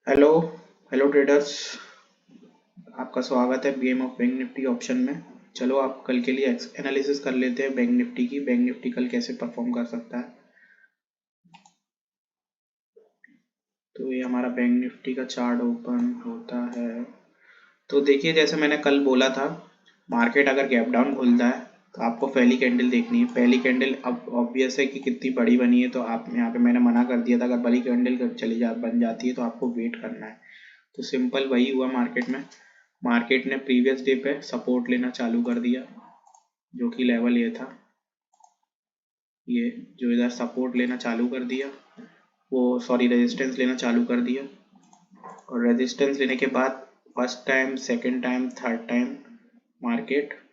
Hello hello traders. आपका स्वागत है game of bank Nifty option में। चलो आप कल के लिए एनालिसिस कर लेते हैं बैंक निफ्टी की। बैंक निफ्टी कल कैसे परफॉर्म कर सकता है। तो ये हमारा बैंक निफ्टी का चार्ट ओपन होता है। तो देखिए, जैसे मैंने कल बोला था, मार्केट अगर गैप डाउन खुलता है तो आपको पहली कैंडल देखनी है। पहली कैंडल अब ऑब्वियस है कि कितनी बड़ी बनी है, तो आप यहाँ पे मैंने मना कर दिया था, अगर बड़ी कैंडल बन जाती है तो आपको वेट करना है। तो सिंपल वही हुआ मार्केट में। मार्केट ने प्रीवियस डे पे सपोर्ट लेना चालू कर दिया, जो कि लेवल ये था। ये जो इधर सपोर्ट लेना चालू कर दिया, वो सॉरी रेजिस्टेंस लेना चालू कर दिया। और रेजिस्टेंस लेने के बाद first time, second time, third time market,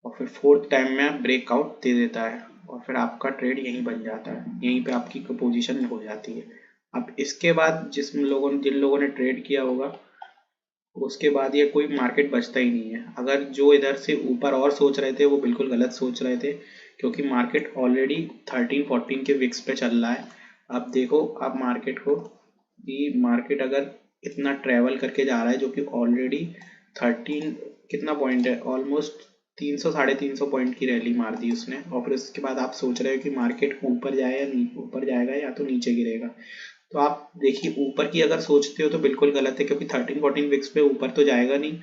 और फिर फोर्थ टाइम में ब्रेकआउट दे देता है, और फिर आपका ट्रेड यहीं बन जाता है, यहीं पे आपकी पोजीशन हो जाती है। अब इसके बाद जिन लोगों ने ट्रेड किया होगा, उसके बाद ये कोई मार्केट बचता ही नहीं है। अगर जो इधर से ऊपर और सोच रहे थे वो बिल्कुल गलत सोच रहे थे, क्योंकि मार्केट ऑलरेडी 13-14 के विक्स पे चल रहा है। अब देखो आप मार्केट को, कि मार्केट अगर इतना ट्रेवल करके जा रहा है, जो कि ऑलरेडी 13 कितना पॉइंट है, ऑलमोस्ट 300 350 पॉइंट की रैली मार दी उसने। और फिर उसके बाद आप सोच रहे हो कि मार्केट ऊपर जाए या ऊपर जाएगा या तो नीचे गिरेगा। तो आप देखिए, ऊपर की अगर सोचते हो तो बिल्कुल गलत है, क्योंकि 13-14 विक्स पे ऊपर तो जाएगा नहीं,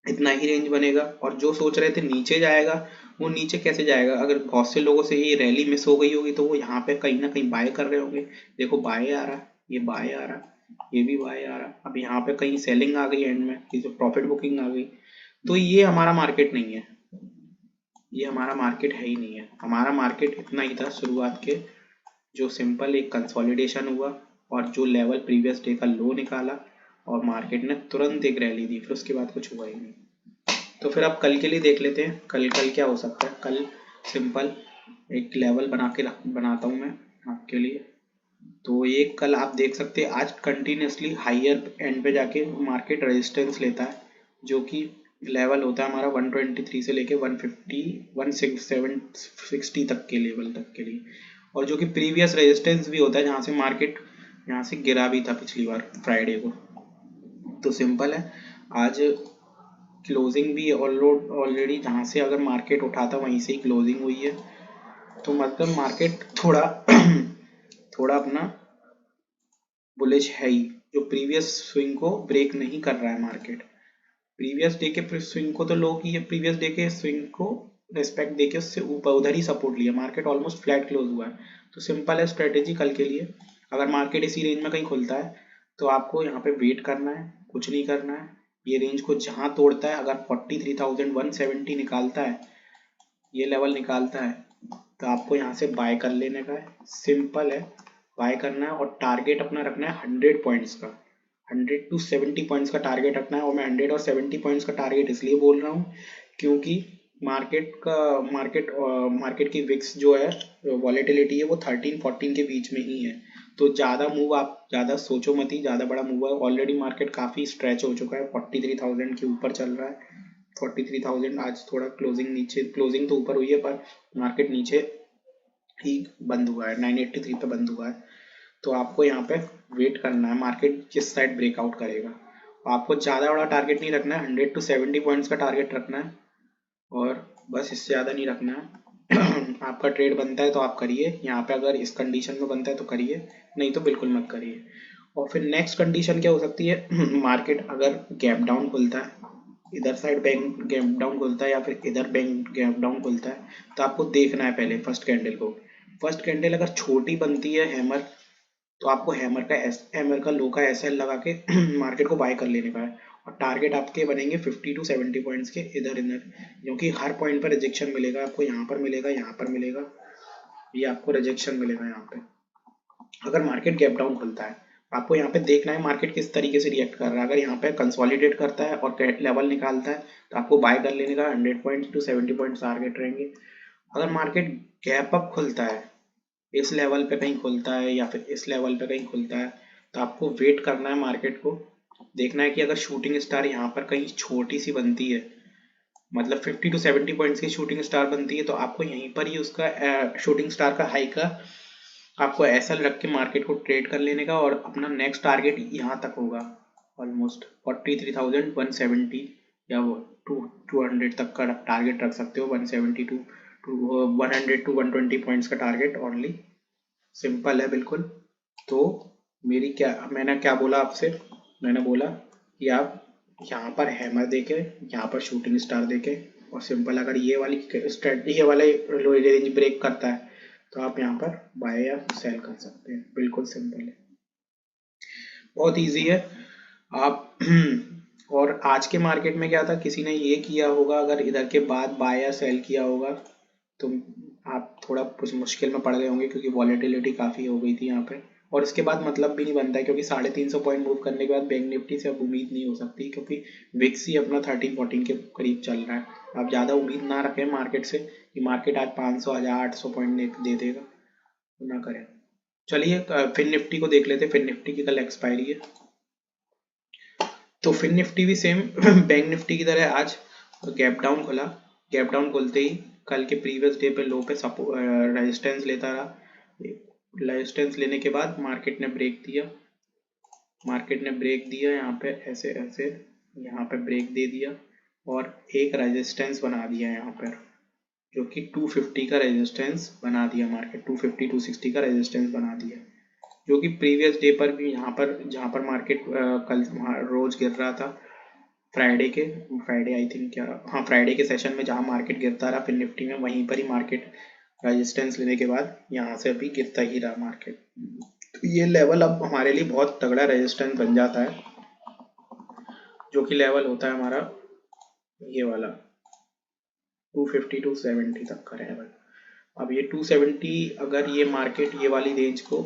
इतना ही रेंज बनेगा। और जो सोच रहे थे नीचे जाएगा, वो नीचे कैसे जाएगा। अगर बहुत से लोगों से ये रैली मिस हो गई होगी तो वो यहाँ पे कहीं ना कहीं बाय कर रहे होंगे। देखो बाय आ रहा, ये बाय आ रहा, ये भी बाय आ रहा। अब यहाँ पे कहीं सेलिंग आ गई एंड में, कि जो प्रॉफिट बुकिंग आ गई। तो ये हमारा मार्केट नहीं है, ये हमारा मार्केट है ही नहीं है। हमारा मार्केट इतना ही था शुरुआत के, जो सिंपल एक कंसोलिडेशन हुआ, और जो लेवल प्रीवियस डे का लो निकाला, और मार्केट ने तुरंत एक रैली दी, फिर उसके बाद कुछ हुआ ही नहीं। तो फिर आप कल के लिए देख लेते हैं, कल कल क्या हो सकता है। कल सिंपल एक लेवल बनाता हूँ मैं आपके लिए। तो ये कल आप देख सकते हैं, आज कंटिन्यूसली हायर एंड पे जाके मार्केट रेजिस्टेंस लेता है, जो कि लेवल होता है हमारा 123 से लेके 150 160 तक के लेवल तक के लिए। और जो कि प्रीवियस रेजिस्टेंस भी होता है, जहाँ से मार्केट यहाँ से गिरा भी था पिछली बार फ्राइडे को। तो सिंपल है, आज क्लोजिंग भी ऑलरेडी जहाँ से अगर मार्केट उठा था वहीं से ही क्लोजिंग हुई है। तो मतलब मार्केट थोड़ा थोड़ा अपना बुलिश है ही, जो प्रीवियस स्विंग को ब्रेक नहीं कर रहा है मार्केट। प्रीवियस डे के स्विंग को तो लोग ये प्रीवियस डे के स्विंग को रिस्पेक्ट देके उससे ऊपर उधर ही सपोर्ट लिया, मार्केट ऑलमोस्ट फ्लैट क्लोज हुआ है। तो सिंपल है स्ट्रेटेजी कल के लिए। अगर मार्केट इसी रेंज में कहीं खुलता है तो आपको यहाँ पे वेट करना है, कुछ नहीं करना है। ये रेंज को जहाँ तोड़ता है, अगर 43,170 निकालता है, ये लेवल निकालता है, तो आपको यहाँ से बाय कर लेने का है। सिंपल है, बाय करना है, और टारगेट अपना रखना है 100 पॉइंट्स का। 100 to 70 पॉइंट्स का टारगेट रखना है। और मैं 100 और 70 पॉइंट्स का टारगेट इसलिए बोल रहा हूँ, क्योंकि मार्केट की विक्स जो है, वॉलेटिलिटी है, वो 13-14 के बीच में ही है। तो ज़्यादा मूव आप ज़्यादा सोचो मत ही, ज़्यादा बड़ा मूव है। ऑलरेडी मार्केट काफ़ी स्ट्रेच हो चुका है, 43,000 के ऊपर चल रहा है। 43,000 आज थोड़ा क्लोजिंग नीचे, क्लोजिंग तो ऊपर हुई है पर मार्केट नीचे ही बंद हुआ है, 983 पे बंद हुआ है। तो आपको यहाँ पे वेट करना है, मार्केट किस साइड ब्रेकआउट करेगा। आपको ज़्यादा बड़ा टारगेट नहीं रखना है, 100 to 70 पॉइंट्स का टारगेट रखना है, और बस इससे ज़्यादा नहीं रखना है। आपका ट्रेड बनता है तो आप करिए, यहाँ पे अगर इस कंडीशन में बनता है तो करिए, नहीं तो बिल्कुल मत करिए। और फिर नेक्स्ट कंडीशन क्या हो सकती है, मार्केट अगर गैप डाउन खुलता है, इधर साइड बैंक गैप डाउन खुलता है या फिर इधर बैंक गैप डाउन खुलता है, तो आपको देखना है पहले फर्स्ट कैंडल को। फर्स्ट कैंडल अगर छोटी बनती है हैमर, तो आपको हैमर का लो का एसएल लगा के मार्केट को बाय कर लेने का है। और टारगेट आपके बनेंगे 50 to 70 पॉइंट्स के इधर इधर, क्योंकि हर पॉइंट पर रिजेक्शन मिलेगा आपको, यहाँ पर मिलेगा, यहाँ पर मिलेगा, ये आपको रिजेक्शन मिलेगा यहाँ पे। अगर मार्केट गैप डाउन खुलता है, आपको यहाँ पे देखना है मार्केट किस तरीके से रिएक्ट कर रहा है। अगर यहाँ पे कंसोलिडेट करता है और लेवल निकालता है, तो आपको बाय कर लेने का, 100 पॉइंट्स to 70 पॉइंट्स टारगेट रहेंगे। अगर मार्केट गैप अप खुलता है, इस लेवल पे कहीं खुलता है या फिर इस लेवल पे कहीं खुलता है, तो आपको वेट करना है, मार्केट को देखना है कि अगर शूटिंग स्टार यहाँ पर कहीं छोटी सी बनती है, मतलब 50 to 70 पॉइंट्स की शूटिंग स्टार बनती है, तो आपको यहीं पर ही उसका शूटिंग स्टार का हाई का आपको एसएल रख के मार्केट को ट्रेड कर लेने का और अपना नेक्स्ट टारगेट यहाँ तक होगा ऑलमोस्ट 43,170 या वो 200 तक का टारगेट रख सकते हो। 170 टू 100 टू 120 पॉइंट्स का टारगेट ओनली। सिंपल है बिल्कुल। तो मैंने क्या बोला आपसे, मैंने बोला कि आप यहाँ पर हैमर देके, यहाँ पर शूटिंग स्टार देके, और सिंपल अगर ये वाली स्ट्रेटजी, ये वाला रेंज ब्रेक करता है तो आप यहाँ पर बाय या सेल कर सकते हैं। बिल्कुल सिंपल है, बहुत इजी है आप और आज के मार्केट में क्या था, किसी ने ये किया होगा, अगर इधर के बाद बाय या सेल किया होगा तो आप थोड़ा कुछ मुश्किल में पड़ गए होंगे, क्योंकि वॉलेटिलिटी काफ़ी हो गई थी यहाँ पे। और इसके बाद मतलब भी नहीं बनता है, क्योंकि 350 पॉइंट मूव करने के बाद बैंक निफ्टी से अब उम्मीद नहीं हो सकती, क्योंकि विक्स ही अपना 13-14 के करीब चल रहा है। आप ज़्यादा उम्मीद ना रखें मार्केट से कि मार्केट आज 500 800 पॉइंट दे देगा, ना करें। चलिए फिन निफ्टी को देख लेते हैं। फिन निफ्टी की कल एक्सपायरी है, तो फिन निफ्टी भी सेम बैंक निफ्टी की तरह आज गैप डाउन खुला। गैप डाउन खुलते ही कल के प्रीवियस डे पे लो पे रेजिस्टेंस लेता रहा। रेजिस्टेंस लेने के बाद मार्केट ने ब्रेक दिया, यहाँ पे ऐसे ऐसे यहाँ पे ब्रेक दे दिया और एक रेजिस्टेंस बना दिया यहाँ पर, जो कि 250 का रेजिस्टेंस बना दिया। मार्केट 250 260 का रेजिस्टेंस बना दिया, जो कि प्रीवियस डे पर भी यहाँ पर, जहाँ पर मार्केट कल रोज गिर रहा था, फ्राइडे आई थिंक, क्या हाँ फ्राइडे के सेशन में जहाँ मार्केट गिरता रहा फिर निफ्टी में, वहीं पर ही मार्केट रेजिस्टेंस लेने के बाद यहाँ से अभी गिरता ही रहा मार्केट। तो ये लेवल अब हमारे लिए बहुत तगड़ा रेजिस्टेंस बन जाता है, जो कि लेवल होता है हमारा ये वाला 250 टू 70 तक का लेवल। अब ये 270, अगर ये मार्केट ये वाली रेंज को,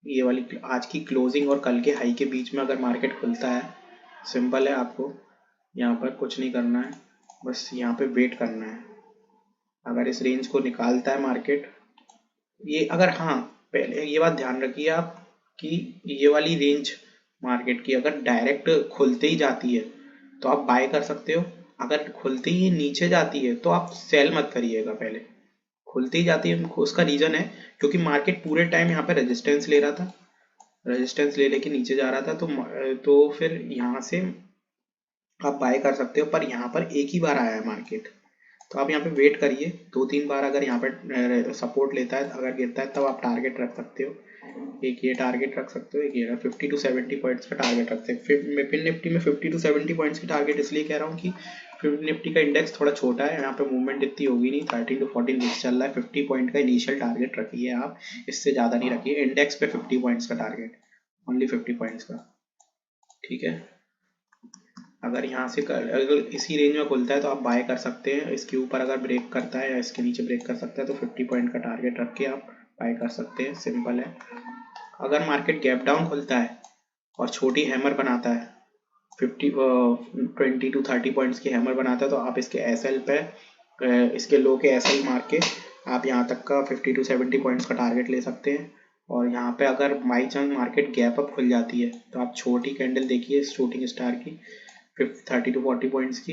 ये वाली आज की क्लोजिंग और कल के हाई के बीच में अगर मार्केट खुलता है, सिंपल है, आपको यहाँ पर कुछ नहीं करना है, बस यहाँ पे वेट करना है। अगर इस रेंज को निकालता है मार्केट, ये अगर, हाँ पहले ये बात ध्यान रखिए आप कि ये वाली रेंज मार्केट की अगर डायरेक्ट खुलते ही जाती है तो आप बाय कर सकते हो। अगर खुलते ही नीचे जाती है तो आप सेल मत करिएगा। पहले खुलती ही जाती है, उसका रीजन है क्योंकि मार्केट पूरे टाइम यहाँ पे रेजिस्टेंस ले रहा था, रेजिस्टेंस ले लेके नीचे जा रहा था, तो फिर यहाँ से आप बाय कर सकते हो। पर यहाँ पर एक ही बार आया है मार्केट, तो आप यहाँ पे वेट करिए 2-3 बार। अगर यहाँ पर सपोर्ट लेता है, अगर गिरता है, तब आप टारगेट रख सकते हो। एक ये टारगेट रख सकते हो, एक ये 50 टू 70 पॉइंट्स का टारगेट रख सकते हो। फिन निफ्टी में 50 टू 70 पॉइंट्स की टारगेट इसलिए कह रहा हूँ कि फिन निफ्टी का इंडेक्स थोड़ा छोटा है, यहाँ पे मूवमेंट इतनी होगी नहीं, 13 टू 14 वीक्स चल रहा है। 50 पॉइंट का इनिशियल टारगेट रखिए आप, इससे ज़्यादा नहीं रखिए। इंडेक्स पे 50 पॉइंट्स का टारगेट, ओनली 50 पॉइंट्स का, ठीक है। अगर यहाँ से अगर इसी रेंज में खुलता है तो आप बाय कर सकते हैं। इसके ऊपर अगर ब्रेक करता है या इसके नीचे ब्रेक कर सकता है तो 50 पॉइंट का टारगेट रख के आप बाय कर सकते हैं, सिंपल है। अगर मार्केट गैप डाउन खुलता है और छोटी हैमर बनाता है, 20 टू 30 पॉइंट्स की हैमर बनाता है, तो आप इसके एसएल पे, इसके लो के एसएल मार के आप यहाँ तक का 50 टू 70 पॉइंट्स का टारगेट ले सकते हैं। और यहाँ पे अगर by chance market gap up खुल जाती है तो आप छोटी कैंडल देखिए शूटिंग स्टार की 30 टू 40 पॉइंट्स की,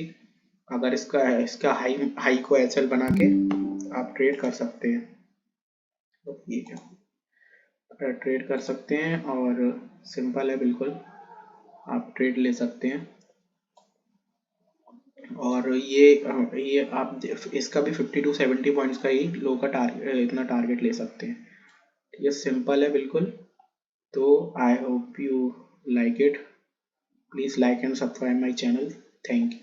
अगर इसका हाई को एसएल बना के आप ट्रेड कर सकते हैं, तो ये ट्रेड कर सकते हैं और सिंपल है बिल्कुल, आप ट्रेड ले सकते हैं। और ये आप इसका भी 50 टू 70 पॉइंट्स का ही लो का टारगेट, इतना टारगेट ले सकते हैं। ये सिंपल है बिल्कुल। तो I hope you like it, please like and subscribe my channel, thank you.